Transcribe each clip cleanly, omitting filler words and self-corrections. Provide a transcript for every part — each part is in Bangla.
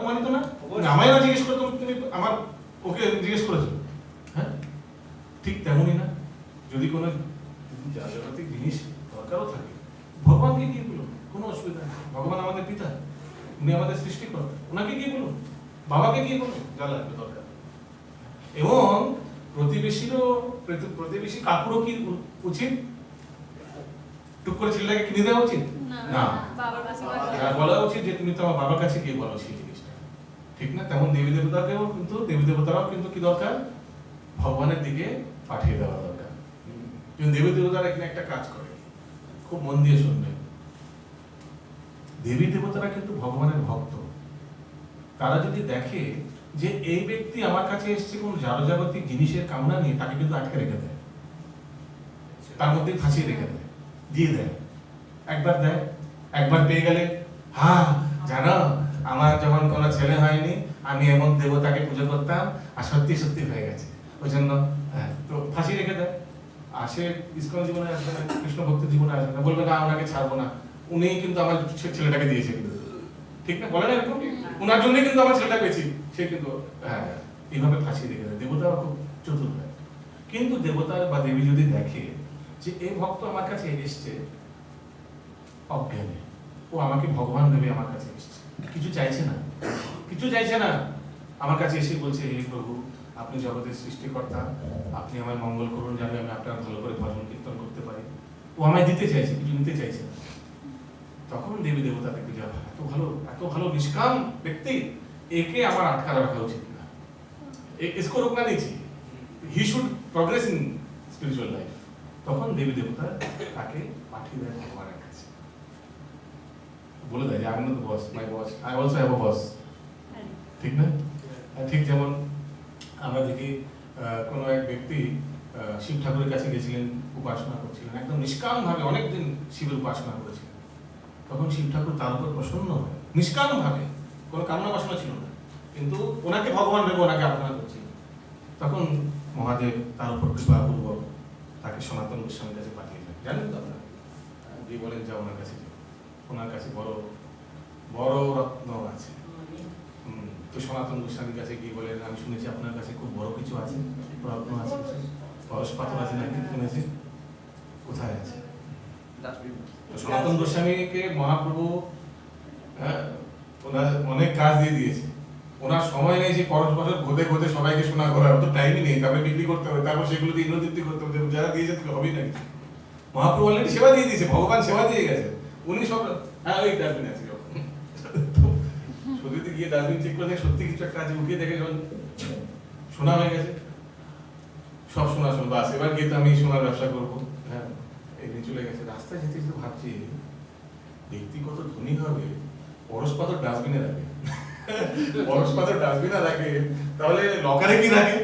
প্রমাণিত না? আমায় না জিজ্ঞেস করে তুমি আমার ওকে জিজ্ঞেস করেছো? হ্যাঁ, ঠিক তেমনই না, যদি কোনো জাগতিক জিনিস দরকারও থাকে, ভগবানকে গিয়ে বলুন, কোনো অসুবিধা নেই। ভগবান আমাদের পিতা, উনি আমাদের সৃষ্টিকর্তা, ওনাকে গিয়ে বলুন, বাবাকে গিয়ে বলুন যা লাগবে দরকার। এবং প্রতিবেশী কাকুরও কি উচিত? টুক করে ছেলেটাকে কিনে দেওয়া উচিত না, বলা উচিত যে তুমি তো আমার বাবার কাছে গিয়ে বলো সেই জিনিসটা, ঠিক না? তেমন দেবী দেবতাকেও কিন্তু, দেবী দেবতারাও কিন্তু কি দরকার? ভগবানের দিকে পাঠিয়ে দেওয়া দরকার। দেবী দেবতারা এখানে একটা কাজ করে, খুব মন দিয়ে শুনবেন। দেবী দেবতারা কিন্তু ভগবানের ভক্ত। তারা যদি দেখে যে এই ব্যক্তি আমার কাছে এসেছে কোন জাগতিক জিনিসের কামনা নিয়ে, তাকে কিন্তু আটকে রেখে দেয়, তার মধ্যে ফাঁসিয়ে রেখে দেয়, দিয়ে দেয়। একবার পেয়ে গেলে, হ্যাঁ জানো আমার যখন কোনো ছেলে হয়নি, আমি এমন দেবতাকে পুজো করতাম আর সত্যি সত্যি হয়ে গেছে, ওই জন্য তো ফাঁসি রেখে দেয়। আর সে ইসকন জীবনে আসবে না, কৃষ্ণ ভক্তের জীবনে আসবে না, বলবে না ওনাকে ছাড়বো না, উনি কিন্তু আমার ছেলেটাকে দিয়েছে, ঠিক না? বলে না এরকম, ওনার জন্যই কিন্তু আমার ছেলেটা পেয়েছি, সে কিন্তু এইভাবে ফাঁসি রেখে দেয়। দেবতারা খুব চতুর হয়। কিন্তু দেবতা বা দেবী যদি দেখে যে এই ভক্ত আমার কাছে এসছে অজ্ঞানে, ও আমাকে ভগবান ভেবে আমার কাছে এসছে, কিছু চাইছে না, আমার কাছে এসে বলছে, হে প্রভু আপনি জগতের সৃষ্টিকর্তা, আপনি আমার মঙ্গল করুন, যেন আমি আপনার ভালো করে ভজন কীর্তন করতে পারি। ও আমায় দিতে চাইছে, কিছু নিতে চাইছে না। তখন দেবী দেবতা দেখবে যে এত ভালো নিষ্কাম ব্যক্তি, একে আমার আটকা রাখা উচিত না, इसको रोकना नहीं चाहिए, he should progress in spiritual life। তখন দেবী দেবতা তাকে পাঠিয়ে দেয় ভগবানের কাছে, বলে দেয় যে আমি not boss, my boss, I also have a boss, ঠিক না? ঠিক যেমন আমরা দেখি কোনো এক ব্যক্তি শিব ঠাকুরের কাছে গেছিলেন, উপাসনা করছিলেন, একদম নিষ্কাম ভাবে অনেকদিন শিবের উপাসনা করেছিলেন। তখন শিব ঠাকুর তার উপর প্রসন্ন হয়, নিষ্কাম ভাবে, কোনো কামনা বাসনা ছিল না, কিন্তু ওনাকে ভগবান ভেবে ওনাকে আরাধনা করছিলেন। তখন মহাদেব তার উপর কৃপাপূর্বক তাকে সনাতন গোস্বামীর কাছে পাঠিয়ে দেন। জানেন তো আপনারা, দিয়ে বলেন যা ওনার কাছে, ওনার কাছে বড় বড় রত্ন আছে। তো সনাতন গোস্বামীর কাছে গিয়ে বলেন, আমি শুনেছি আপনার কাছে খুব বড় কিছু আছে, রত্ন আছে, পরশ পাথর আছে নাকি শুনেছি, কোথায় আছে? সনাতন গোস্বামীকে মহাপ্রভু ওনার অনেক কাজ দিয়ে দিয়েছে, ওনার সময় নেই যে পরশ পাথর ঘোতে সবাইকে শোনা করার, অত টাইমই নেই, তারপরে বিক্রি করতে হবে, তারপর সেগুলো দিয়ে ইন্দ্রতৃপ্তি করতে হবে, যারা দিয়েছে হবেই না কিছু। মহাপ্রভু অলরেডি সেবা দিয়ে দিয়েছে, ভগবান সেবা দিয়ে গেছে, উনি সব ওই ডাস্টবিন আছে, সত্যি গিয়ে ডাস্টবিন চেক করে সত্যি কিছু একটা আছে, উঠিয়ে দেখে যখন শোনা হয়ে গেছে, সব শোনা বাস, এবার গিয়ে তো আমি সোনার ব্যবসা করবো। হ্যাঁ, এই চলে গেছে। রাস্তায় যেতে যেতে ভাবছি, ব্যক্তি কত ধনী হবে, পরশ পাথর ডাস্টবিনে রাখে, পরশ পাথর ডাস্টবিনে রাখে, তাহলে লকারে কি রাখে?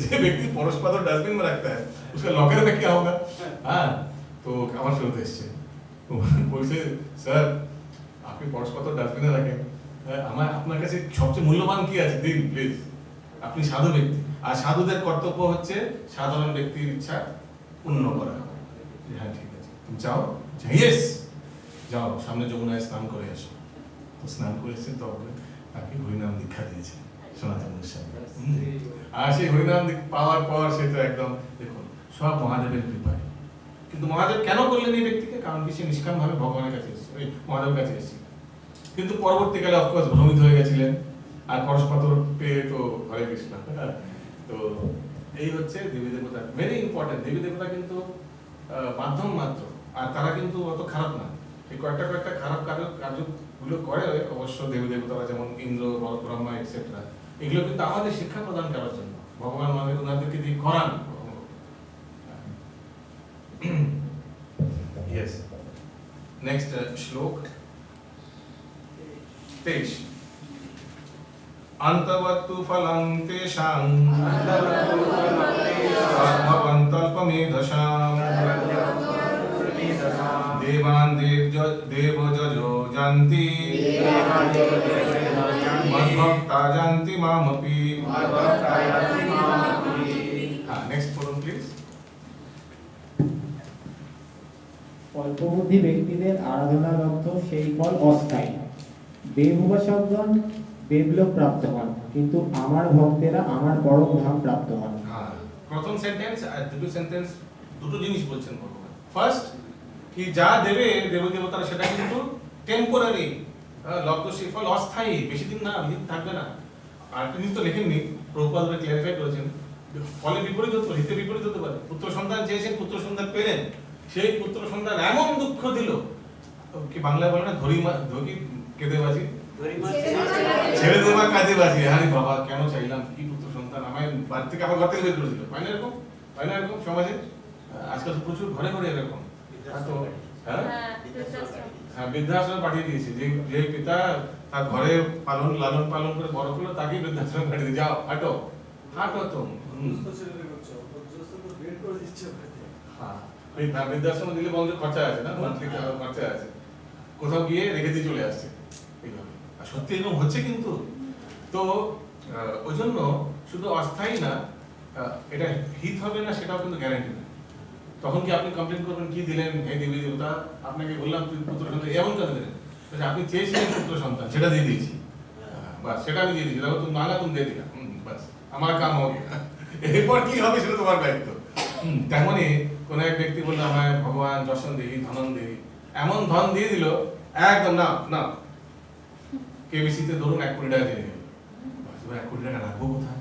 যে ব্যক্তি পরশ পাথর ডাস্টবিন में रखता है उसका लॉकर में क्या होगा? हाँ, तो আমার ফেরত এসছে, বলছে স্যার আপনি পরশ পাথর ডাস্টবিনে রাখেন, আমার আপনার কাছে সবচেয়ে মূল্যবান কি আছে দিন প্লিজ, আপনি সাধু ব্যক্তি, আর সাধুদের কর্তব্য হচ্ছে সাধারণ ব্যক্তির ইচ্ছা পূর্ণ করা। হ্যাঁ ঠিক আছে, তুমি যাও, ইয়েস যাও, সামনে যমুনায় স্নান করে এসো। তো স্নান করে এসে তখন তাকে হরিনাম দীক্ষা দিয়েছে সনাতন গোস্বামী। আর সেই হরিনাম পাওয়ার পর সে তো একদম, দেখুন সব মহাদেবের কৃপায়। কিন্তু মহাদেব কেন করলেন এই ব্যক্তিকে? কারণ কি সে নিষ্কাম ভাবে ভগবানের কাছে এসেছে, ওই মহাদেবের কাছে এসেছে। কিন্তু পরবর্তীকালে অফকোর্স ভ্রমিত হয়ে গেছিলেন, আর পরশ পাথর পেয়ে তো হরে কৃষ্ণ। তো এই হচ্ছে দেবী দেবতা, ভেরি ইম্পর্টেন্ট। দেবী দেবতা কিন্তু মাধ্যম মাত্র, আর তারা কিন্তু অত খারাপ না। এই কয়েকটা খারাপ কার্যগুলো করে অবশ্য দেবী দেবতারা, যেমন ইন্দ্র, ব্রহ্মা এটসেট্রা, এগুলো কিন্তু আমাদের শিক্ষা প্রদান করার জন্য ভগবান আমাদের ওনাদেরকে দিয়ে করান। Yes. Next শ্লোক 23। অন্তবত্তু ফলং তেষাং আত্মবন্তল্পমেধসাং দেবান দেবযজো যান্তি মদ্ভক্তা যান্তি মামপি। নেক্সট পড়ুন প্লিজ। অল্পবুদ্ধি ব্যক্তিদের আরাধনা লব্ধ সেই ফল অস্থায়ী। দেবউপাসকগণ দেবলোক প্রাপ্ত হন, কিন্তু আমার ভক্তেরা আমার পরম ধাম প্রাপ্ত হন। হ্যাঁ, প্রথম সেন্টেন্স আর দ্বিতীয় সেন্টেন্স দুটো জিনিস বলছেন ভগবান। ফার্স্ট, কি যা দেবে দেব দেবতারা সেটা কিন্তু টেম্পোরারি, লব্ধ ফল অস্থায়ী, বেশি দিন না, বেশি দিন থাকবে না। আর একটা জিনিস তো লেখেননি, প্রভুপাদ ক্লিয়ারিফাই করেছেন, ফলে বিপরীত হতে পারে, হিতে বিপরীত হতে পারে। পুত্র সন্তান চেয়েছেন, পুত্র সন্তান পেলেন, সেই পুত্র সন্তান এমন দুঃখ দিল, কি বাংলায় বলে না, ধরি কেঁদে বাজি, ছেড়ে দেওয়া কাজে বাজি। আরে বাবা, কেন চাইলাম, কি পুত্র সন্তান, আমায় বাড়ি থেকে আমার ঘর থেকে বের করে দিল। হয় না এরকম, হয় না এরকম সমাজে? আজকাল তো প্রচুর ঘরে ঘরে এরকম। তো হ্যাঁ, বৃদ্ধাশ্রমে পাঠিয়ে দিয়েছে। যে পিতা তার ঘরে লালন পালন করে বড় করলো, তাকেই বৃদ্ধাশ্রমে পাঠিয়ে দিয়ে, যাও হাঁটো হাঁটো তো। হ্যাঁ, বৃদ্ধাশ্রমে দিলে বলছে খরচা আছে না, মান্থলি খরচা আছে, কোথাও গিয়ে রেখে দিয়ে চলে আসছে এইভাবে। আর সত্যি এরকম হচ্ছে কিন্তু। তো ওই জন্য শুধু অস্থায়ী না, এটা হিত হবে না সেটাও কিন্তু গ্যারান্টি না। তখন কি আপনি কমপ্লেন করবেন, কি দিলেন হে দেবী দেবতা, আপনাকে বললাম পুত্র সন্তান, এমন কেন দিলেন? আপনি চেয়েছিলেন পুত্র সন্তান, সেটা দিয়ে দিয়েছি, বাস সেটা আমি দিয়ে দিয়েছি, দেখো তুমি মানা তুমি দিয়ে দিলাম, বাস আমার কাম হবে। এরপর কি হবে সেটা তোমার দায়িত্ব। তেমনই কোন এক ব্যক্তি বললো, আমায় ভগবান যশন দেবী ধনন দেবী, এমন ধন দিয়ে দিল, একদম না না, কেবিসিতে ধরুন 1 কোটি টাকা দিয়ে দিল। 1 কোটি টাকা রাখবো কোথায়?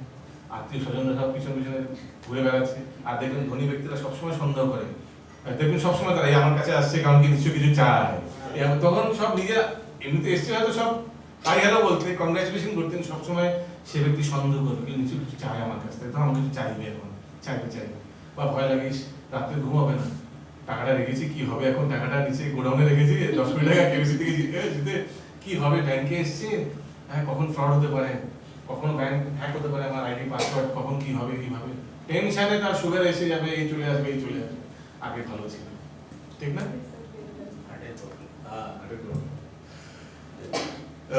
আত্মীয় স্বজনরা সব পিছনে পিছনে ঘুরে বেড়াচ্ছে। আর দেখবেন ধনী ব্যক্তিরা সবসময় সন্দেহ করে, দেখবেন সবসময় তারা আমার কাছে আসছে কারণ কি নিশ্চয়ই কিছু চায়। তখন সব নিজেরা এমনিতে এসছে হয়তো সব হাই হ্যালো বলতে, কংগ্রাচুলেশন করতেন, সবসময় সে ব্যক্তি সন্দেহ করবে, কেউ নিশ্চয়ই কিছু চায় আমার কাছ থেকে, তো আমার কিছু চাইবে, এখন চাইবে। বা ভয় লাগিস, রাত্রে ঘুমাবে না, টাকাটা রেখেছি কি হবে, এখন টাকাটা নিচে গোডাউনে রেখেছি, 10 কোটি টাকা কেবিসি থেকে জিতে কি হবে, ব্যাংকে এসছে, হ্যাঁ কখন ফ্রড হতে পারে, কখনো ব্যাংক হ্যাক হতে পারে, আমার আইডি পাসওয়ার্ড কখন কি হবে, এইভাবে টেনশনে তার সুগার এসে যাবে, এই চলে আসবে, এই চলে আসবে। আগে ভালো ছিল, ঠিক না?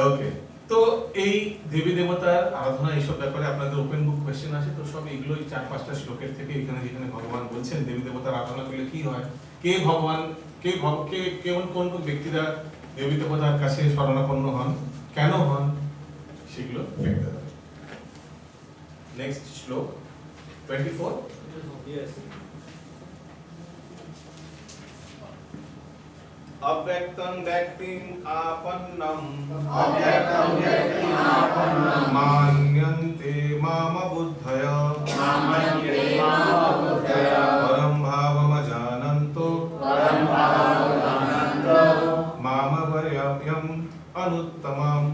ওকে, তো এই দেবী দেবতার আরাধনা, এইসব ব্যাপারে আপনাদের ওপেন বুক কোয়েশ্চেন আছে তো, সব এগুলোই 4-5টা শ্লোকের থেকে এখানে যেখানে ভগবান বলছেন দেবী দেবতার আরাধনা করলে কি হয়, কে ভগবান, কোন কোন ব্যক্তিরা দেবী দেবতার কাছে শরণাপন্ন হন, কেন হন, সেগুলো দেখতে হবে। নেক্সট শ্লোক 24। अव्यक्तं व्यक्तिम् आपन्नं मान्यन्ते मामबुद्धय परं भावमजानन्तो मामव्ययम् अनुत्तमम्।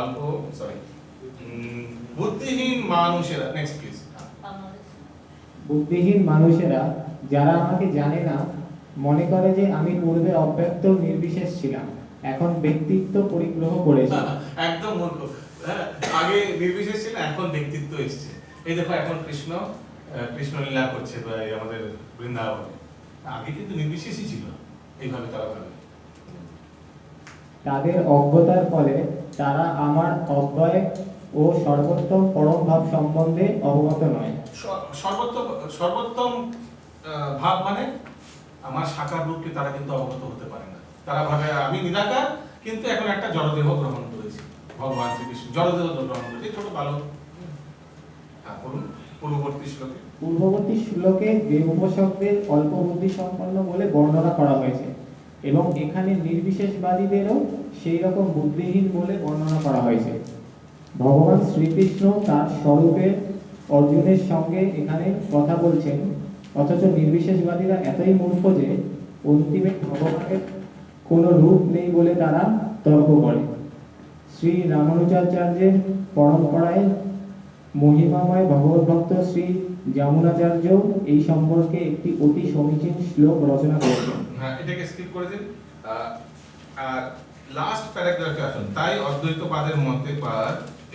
অল্প সরি, বুদ্ধিহীন মানুষেরা, নেক্সট প্লিজ। বুদ্ধিহীন মানুষেরা যারা আমাকে জানে না, মনে করে যে আমি পূর্বে অব্যক্ত নির্বিশেষ ছিলাম, এখন ব্যক্তিত্ব পরিগ্রহ করেছি। একদম মূর্খ। আগে নির্বিশেষ ছিল, এখন ব্যক্তিত্ব এসেছে। এই দেখো এখন কৃষ্ণ লীলা করছে আমাদের বৃন্দাবনে, আগে কিন্তু নির্বিশেষই ছিল, এইভাবে তারা ভাবে। তাদের অজ্ঞতার ফলে তারা আমার অব্যয় ও সর্বোত্তম পরম ভাব সম্বন্ধে অবগত নয়। সর্বোত্তম ভাব মানে আমার সাকার রূপকে তারা কিন্তু অবগত হতে পারে না। তারা ভাবে আমি নিরাকার, কিন্তু এখন একটা জড়দেহ গ্রহণ করেছি, ভগবান শ্রীকৃষ্ণ জড়দেহ গ্রহণ করেছি, ছোট বালক। পূর্ববর্তী শ্লোকে দেব উপাসকদের অল্প বুদ্ধি সম্পন্ন বলে বর্ণনা করা হয়েছে, এবং এখানে নির্বিশেষবাদীদেরও সেই রকম বুদ্ধিহীন বলে বর্ণনা করা হয়েছে। ভগবান শ্রীকৃষ্ণ তার স্বরূপে অর্জুনের সঙ্গে এখানে কথা বলছেন, অথচ নির্বিশেষবাদীরা এতই মূর্খ যে অন্তিমে ভগবানের কোনো রূপ নেই বলে তারা তর্ক করে। শ্রী রামানুজাচার্যের পরম্পরায় মহিমাময় ভগবত ভক্ত শ্রী যমুনাচার্য এই সম্পর্কে একটি অতি সমীচীন শ্লোক রচনা করেছেন। হ্যাঁ, এটাকে স্কিপ করে দিন। আর লাস্ট প্যারাগ্রাফে আসুন। তাই অদ্বৈতবাদের মতে পার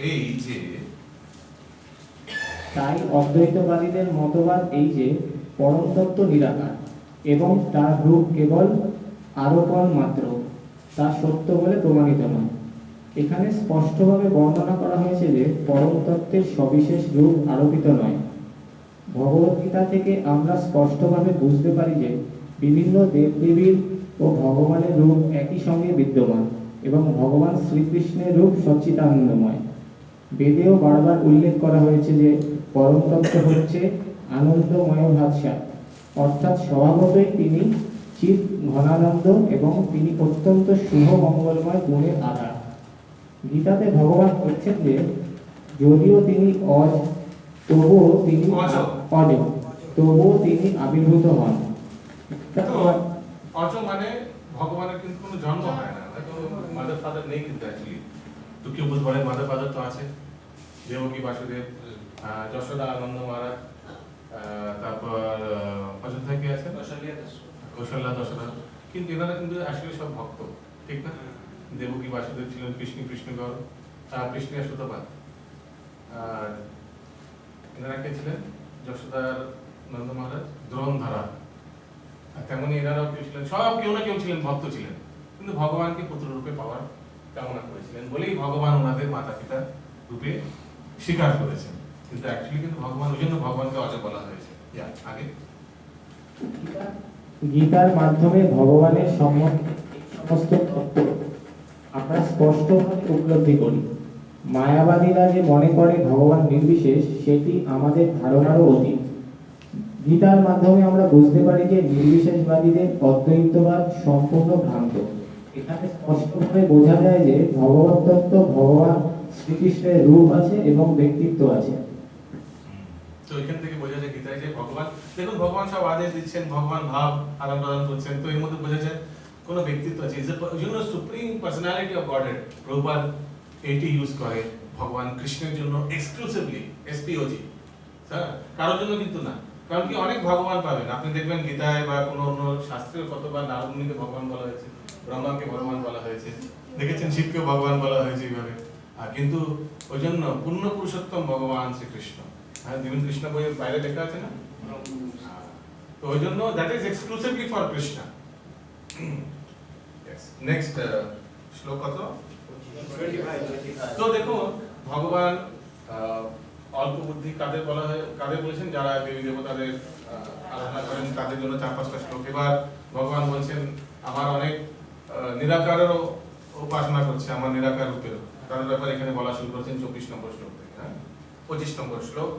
এই যে, তাই অদ্বৈতবাদীদের মতবাদ এই যে পরম তত্ত্ব নিরাকার এবং তার রূপ কেবল আরোপণ মাত্র, তা সত্য বলে প্রমাণিত নয়। এখানে স্পষ্টভাবে বর্ণনা করা হয়েছে যে পরম তত্ত্বের সবিশেষ রূপ আরোপিত নয়। ভগবদ্গীতা থেকে আমরা স্পষ্টভাবে বুঝতে পারি যে বিভিন্ন দেবদেবীর ও ভগবানের রূপ একই সঙ্গে বিদ্যমান এবং ভগবান শ্রীকৃষ্ণের রূপ সচ্চিদানন্দময়। বেদেও বারবার উল্লেখ করা হয়েছে যে পরম তত্ত্ব হচ্ছে আনন্দময় ভাষা, অর্থাৎ স্বভাবতই তিনি চিৎ ঘনানন্দ এবং তিনি অত্যন্ত শুভ মঙ্গলময় গুণের আধার। গীতাতে ভগবান বলছেন যে যদিও তিনি অজ, তবুও তিনি অজ, তবুও তিনি আবির্ভূত হন। অজ মানে ভগবানের কিন্তু কোনো জন্ম হয় না, মাদার ফাদার নেই কিন্তু অ্যাকচুয়ালি। তো কেউ বলতে পারে মাদার ফাদার তো আছে, দেবকী বাসুদেব, যশোদা আনন্দ মহারাজ, তারপর অযোধ্যায় কে আছে, কৌশল্যা দশরথ, কিন্তু এনারা কিন্তু আসলে সব ভক্ত, ঠিক না? দেবকী বাসুদেব ছিলেন কৃষ্ণগড়, কৃষ্ণের সুতপাত, আর এনারা কে ছিলেন? যশোদার নন্দ মহারাজ দ্রোণধরা, আর তেমনি এনারাও কেউ ছিলেন, সব কেউ না কেউ ছিলেন, ভক্ত ছিলেন, কিন্তু ভগবানকে পুত্র রূপে পাওয়ার কামনা করেছিলেন বলেই ভগবান ওনাদের মাতা পিতা রূপে স্বীকার করেছেন। কিন্তু অ্যাকচুয়ালি কিন্তু ভগবান, ওই জন্য ভগবানকে অজ বলা হয়েছে। আগে গীতার মাধ্যমে ভগবানের সম্বন্ধে সমস্ত তত্ত্ব আমরা স্পষ্টভাবে উপলব্ধি করি। মায়াবাদীরা যে মনে করে ভগবান নির্বিশেষ, সেটি আমাদের ধারণারও অতীত। গীতার মাধ্যমে আমরা বুঝতে পারি যে নির্বিশেষবাদীদের অদ্বৈতবাদ সম্পূর্ণ ভ্রান্ত। এখানে স্পষ্টভাবে বোঝা যায় যে ভগবত তত্ত্ব, ভগবান শ্রীকৃষ্ণের রূপ আছে এবং ব্যক্তিত্ব আছে। তো এখান থেকে বোঝা যায় গীতায় যে ভগবান, দেখুন ভগবান সব আদেশ দিচ্ছেন, ভগবান ভাব আদান প্রদান করছেন, তো এর মধ্যে বোঝা যায় কোনো ব্যক্তিত্ব আছে। ওই জন্য সুপ্রিম পার্সোনালিটি অফ গডেড প্রভুপাদ এটি ইউজ করে ভগবান কৃষ্ণের জন্য এক্সক্লুসিভলি, এসপিওজি, হ্যাঁ, কারোর জন্য কিন্তু না। কারণ কি অনেক ভগবান পাবেন আপনি, দেখবেন গীতায় বা কোনো অন্য শাস্ত্রের কতবার নারদমুনিকে ভগবান বলা হয়েছে, ব্রহ্মাকে ভগবান বলা হয়েছে, দেখেছেন শিবকে ভগবান বলা হয়েছে এইভাবে। কিন্তু ওই জন্য পূর্ণ পুরুষোত্তম ভগবান শ্রীকৃষ্ণ, হ্যাঁ, দিবন কৃষ্ণ বইয়ের বাইরে লেখা আছে না, তো ওই জন্য that is exclusively for Krishna. Next শ্লোক কত? তো দেখুন ভগবান অল্প বুদ্ধি কাদের বলা হয়, কাদের বলেছেন? যারা দেবী দেবতাদের আরাধনা করেন তাদের জন্য 4-5টা শ্লোক। এবার ভগবান বলছেন আমার অনেক নিরাকারেরও উপাসনা করছে, আমার নিরাকার রূপের, তার ব্যাপারে এখানে বলা শুরু করেছেন 24 নম্বর শ্লোক থেকে। 25 নম্বর শ্লোক,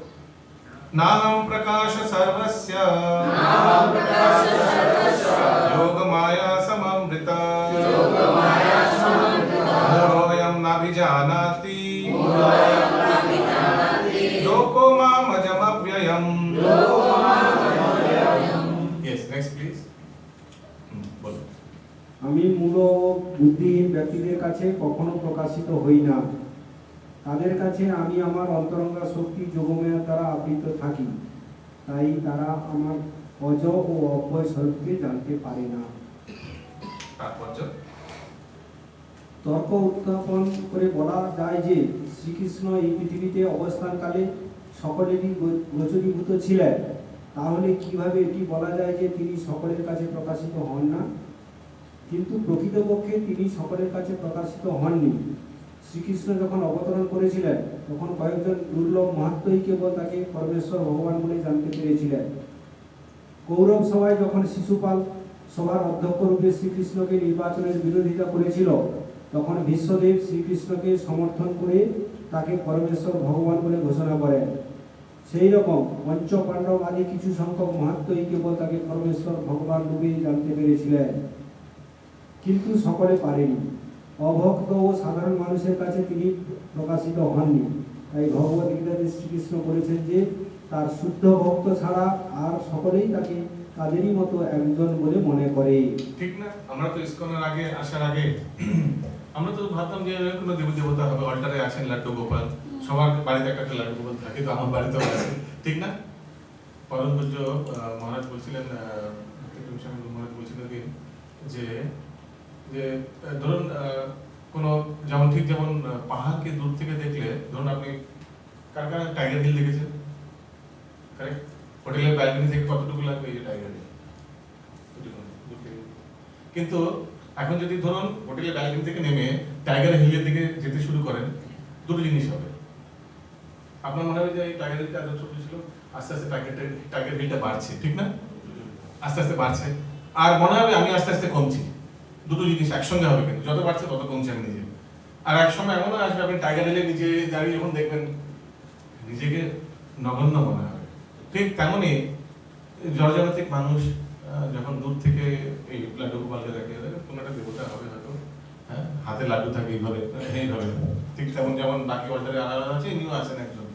নাহম প্রকাশ সর্বস্য যোগ মায়া সমমৃতা মূঢ়োऽয়ং নাভিজানাতি লোকো মামজমব্যয়ম। Yes, next please. বলুন। আমি মূঢ় ও বুদ্ধিহীন ব্যক্তিদের কাছে কখনো প্রকাশিত হই না। তাদের কাছে আমি আমার অন্তরঙ্গা শক্তি যোগমায়ার দ্বারা আবৃত থাকি, তাই তারা আমার অজ ও অব্যয় স্বরূপকে জানতে পারে না। তাৎপর্য, তর্ক উত্থাপন করে বলা যায় যে শ্রীকৃষ্ণ এই পৃথিবীতে অবস্থানকালে সকলেরই গোচরীভূত ছিলেন, তাহলে কিভাবে এটি বলা যায় যে তিনি সকলের কাছে প্রকাশিত হন না? কিন্তু প্রকৃতপক্ষে তিনি সকলের কাছে প্রকাশিত হননি। শ্রীকৃষ্ণ যখন অবতরণ করেছিলেন তখন কয়েকজন দুর্লভ মাহাত্মই কেবল তাকে পরমেশ্বর ভগবান বলে জানতে পেরেছিলেন। কৌরব সভায় যখন শিশুপাল সভার অধ্যক্ষ রূপে শ্রীকৃষ্ণকে নির্বাচনের বিরোধিতা করেছিল, তখন ভীষ্মদেব শ্রীকৃষ্ণকে সমর্থন করে তাকে পরমেশ্বর ভগবান বলে ঘোষণা করেন। সেই রকম পঞ্চ পাণ্ডব আদি কিছু সংখ্যক মাহাত্মই কেবল তাকে পরমেশ্বর ভগবান রূপে জানতে পেরেছিলেন, কিন্তু সকলে পারেনি। অভক্ত ও সাধারণ মানুষের কাছে তিনি প্রকাশিত হননি। তাই ভগবত গীতাতে শ্রীকৃষ্ণ বলেছেন যে তার শুদ্ধ ভক্ত ছাড়া আর সকলেই তাকে তাদেরই মতো একজন বলে মনে করে। ঠিক না? আমরা তো ইসকনের আগে আসার আগে আমরা তো ভাবতাম যে কোনো দেবী দেবতা হবে, অল্টারে আছেন লাড্ডু গোপাল, সবার বাড়িতে একটা লাড্ডু গোপাল থাকে, তো আমার বাড়িতেও আছে, ঠিক না? পরম পূজ্য মহারাজ বলছিলেন, মহারাজ বলছিলেন যে যে ধরুন কোনো যেমন ঠিক যেমন পাহাড়কে দূর থেকে দেখলে, ধরুন আপনি কার কার টাইগার হিল দেখেছেন? কারেক্ট? হোটেলের ব্যালকনি থেকে কতটুকু লাগবে এই যে টাইগার হিল, কিন্তু এখন যদি ধরুন হোটেলের ব্যালকনি থেকে নেমে টাইগার হিলের দিকে যেতে শুরু করেন, দুটো জিনিস হবে। আপনার মনে হবে যে এই টাইগার হিলটা এত ছোট ছিল, আস্তে আস্তে টাইগার হিলটা বাড়ছে, ঠিক না? আস্তে আস্তে বাড়ছে, আর মনে হবে আমি আস্তে আস্তে কমছি। দুটো জিনিস একসঙ্গে হবে, কিন্তু যত বাড়ছে তত কমছে আমি নিজে। আর এক সময় এমনও আসবে আপনি টাইগার হিলে নিচে দাঁড়িয়ে যখন দেখবেন নিজেকে নগণ্য মনে হবে। ঠিক তেমনই জর্জনৈতিক মানুষ যখন দূর থেকে এই লাড্ডু গোপালকে দেখে কোনো একটা দেবতা হবে হয়তো, হ্যাঁ, হাতে লাড্ডু থাকে এইভাবে এইভাবে, ঠিক তেমন যেমন বাকি অল্টারে আলাদা আছে, ইনিও আছেন একজন,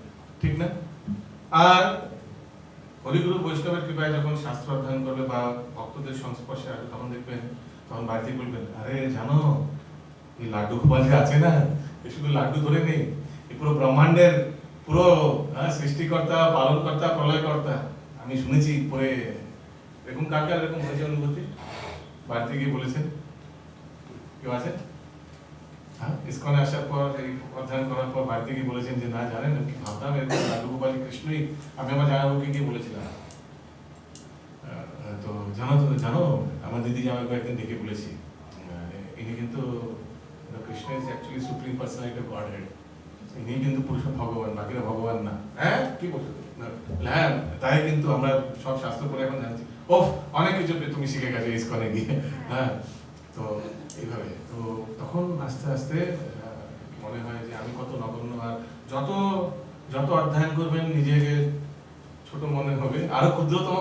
ঠিক না? আর হরিগুরু বৈষ্ণবের কৃপায় যখন শাস্ত্র অধ্যয়ন করবে বা ভক্তদের সংস্পর্শে আসবে, তখন দেখবেন, তখন বাড়িতে বলবেন, আরে জানো এই লাড্ডু গোপাল যে আছে না, এ শুধু লাড্ডু ধরে নেই, এ পুরো ব্রহ্মাণ্ডের পুরো সৃষ্টিকর্তা, পালনকর্তা, প্রলয়কর্তা। আমি শুনেছি পরে। এরকম কাকে আর এরকম হয়েছে অনুভূতি? বাড়িতে গিয়ে বলেছেন কেউ আছে? হ্যাঁ, ইসকনে আসার পর, এই অধ্যয়ন করার পর বাড়িতে গিয়ে বলেছেন যে না জানেন কি ভাবতাম এরকম লাড্ডু গোপাল কৃষ্ণই, আমি আমার জামাইবাবুকে গিয়ে বলেছিলাম। তো জানো আমার দিদি জামাইবাবু একদিন ডেকে বলেছি, ইনি কিন্তু Krishna is actually supreme personality of Godhead, ইনি কিন্তু পুরুষ ভগবান, বাকিরা ভগবান না। হ্যাঁ, কি বলছো? হ্যাঁ, তাই কিন্তু আমরা সব শাস্ত্র পড়ে এখন জানছি। ওহ, অনেক কিছু তুমি শিখে গেছো ইসকনে গিয়ে। হ্যাঁ, তো এইভাবে তো তখন আস্তে আস্তে মনে হয় যে আমি কত নগণ্য। আর যত যত অধ্যয়ন করবেন নিজেকে ছোট মনে হবে, আরো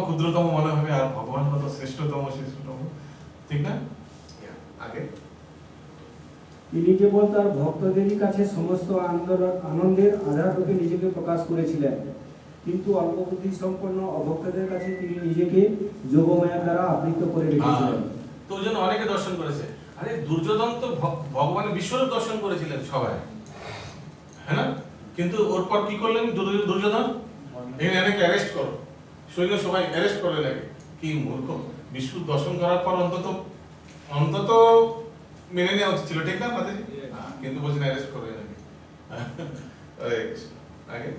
ক্ষুদ্রতম মনে হবে, আর ভগবান কত শ্রেষ্ঠতম, ঠিক না? আগে তিনি কেবল তার ভক্তদেরই কাছে সমস্ত আনন্দের আধার রূপে নিজেকে প্রকাশ করেছিলেন, কিন্তু অল্প বুদ্ধি সম্পন্ন অভক্তদের কাছে তিনি নিজেকে যোগমায়া দ্বারা আবৃত করে রেখেছিলেন। তো ওই জন্য অনেকে দর্শন করেছে। আরে দুর্যোধন তো ভগবানের বিশ্বরূপ দর্শন করেছিলেন সবাই, হ্যাঁ না? কিন্তু ওর পর কি করলেন দুর্যোধন? এনাকে অ্যারেস্ট করো, সৈন্য সবাই অ্যারেস্ট করে লাগে। কি মূর্খ! বিষ্ণু দর্শন করার পর অন্তত মেনে নেওয়া উচিত ছিল, ঠিক না মাতাজি? কিন্তু বলছেন অ্যারেস্ট করে নাকি। আগে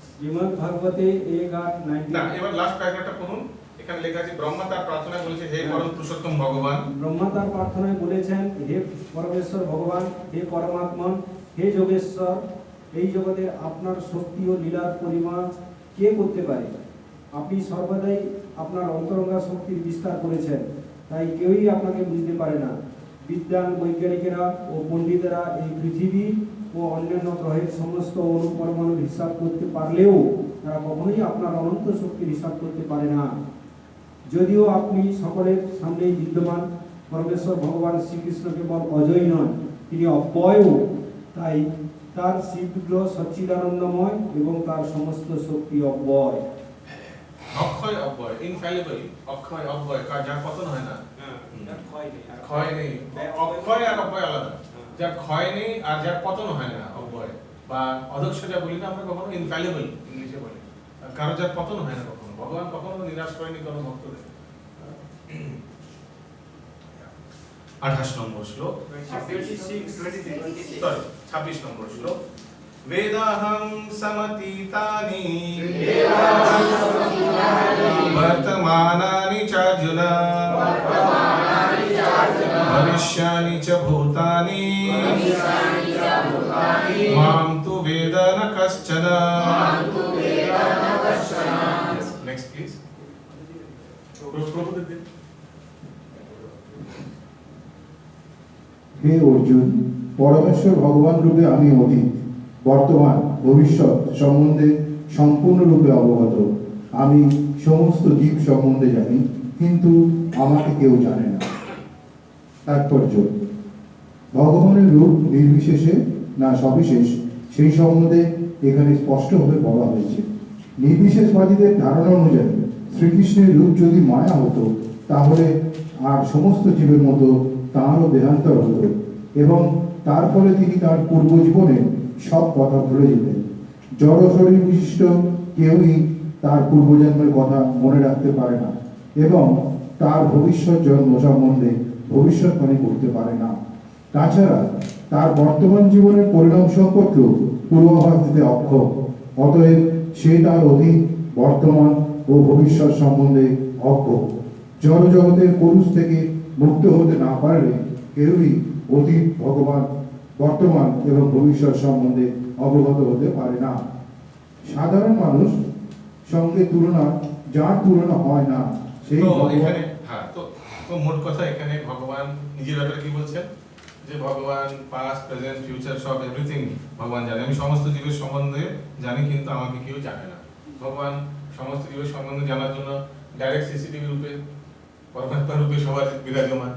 শ্রীমদ্ ভাগবতে 8:19 না, এবার লাস্ট প্যারাগ্রাফটা পড়ুন। এখানে লেখা আছে ব্রহ্মা তার প্রার্থনায় বলেছে, হে পরম পুরুষোত্তম ভগবান। ব্রহ্মা তার প্রার্থনায় বলেছেন, হে পরমেশ্বর ভগবান, হে পরমাত্মন, হে যোগেশ্বর, এই জগতে আপনার শক্তি ও লীলার পরিমাণ কে করতে পারে? আপনি সর্বদাই আপনার অন্তরঙ্গা শক্তির বিস্তার করেছেন, তাই কেউই আপনাকে বুঝতে পারে না। বিদ্বান বৈজ্ঞানিকেরা ও পণ্ডিতেরা এই পৃথিবী ও অন্যান্য গ্রহের সমস্ত অণু পরমাণুর হিসাব করতে পারলেও তারা কখনোই আপনার অনন্ত শক্তির হিসাব করতে পারে না। যদিও আপনি সকলের সামনেই বিদ্যমান, পরমেশ্বর ভগবান শ্রীকৃষ্ণ কেবল অজয়ী নন, তিনি অব্যয়ও। তাই তার শিবগ্রহ সচ্চিদানন্দময় এবং তার সমস্ত শক্তি অব্যয়। অক্ষয় অব্যয়, ইনফ্যালিবল, অক্ষয় অব্যয়, যার পতন হয় না, ক্ষয় নেই। অক্ষয় আর অব্যয় আলাদা। যার ক্ষয় নেই আর যার পতন হয় না, অব্যয় বা অদক্ষ যা বলি না আমরা কখনো, ইনফ্যালিবল ইংলিশে বলে। কারো যার পতন হয় না কখনো। ভগবান কখনো নিরাশ করেনি কোনো ভক্তদের। 28 নম্বর শ্লোক, 26 নম্বর শ্লোক। वेदाहं समतीतानि वर्तमानानि चार्जुन भविष्यानि च भूतानि मां तु वेद न कश्चन। Next please. হে অর্জুন, পরমেশ্বর ভগবান রূপে আমি অতীত, বর্তমান, ভবিষ্যৎ সম্বন্ধে সম্পূর্ণরূপে অবগত। আমি সমস্ত জীব সম্বন্ধে জানি, কিন্তু আমাকে কেউ জানে না। তাৎপর্য: ভগবানের রূপ নির্বিশেষে না সবিশেষ, সেই সম্বন্ধে এখানে স্পষ্টভাবে বলা হয়েছে। নির্বিশেষবাদীদের ধারণা অনুযায়ী শ্রীকৃষ্ণের রূপ যদি মায়া হতো, তাহলে আর সমস্ত জীবের মতো তাঁরও দেহান্তর হতো এবং তার ফলে তিনি তার পূর্ব জীবনে সব কথা ভুলে যেতেন। জড় শরীর বিশিষ্ট কেউই তার পূর্বজন্মের কথা মনে রাখতে পারে না এবং তার ভবিষ্যৎ জন্ম সম্বন্ধে ভবিষ্যৎবাণী করতে পারে না। তাছাড়া তার বর্তমান জীবনের পরিণাম সম্পর্কেও পূর্বাভাস দিতে অক্ষম। অতএব সে তার অতীত, বর্তমান ও ভবিষ্যৎ সম্বন্ধে অজ্ঞ। জড় জগতের পুরুষ থেকে মুক্ত হতে না পারলে কেউই অতীত, ভগবান, বর্তমান এবং ভবিষ্যৎ সম্বন্ধে অবগত হতে পারে না। সাধারণ মানুষ সঙ্গে তুলনা, যার তুলনা হয় না, সেই তো এখানে হ্যাঁ, তো তো মোট কথা এখানে ভগবান নিজের ব্যাপারে কি বলছেন, যে ভগবান পাস্ট প্রেজেন্ট ফিউচার সব এভরিথিং ভগবান জানে। আমি সমস্ত জীবের সম্বন্ধে জানি, কিন্তু আমাকে কেউ জানে না। ভগবান সমস্ত জীবের সম্বন্ধে জানার জন্য ডাইরেক্ট সিসিটিভি রূপে, পরমাত্মা রূপে সবার বিরাজমান।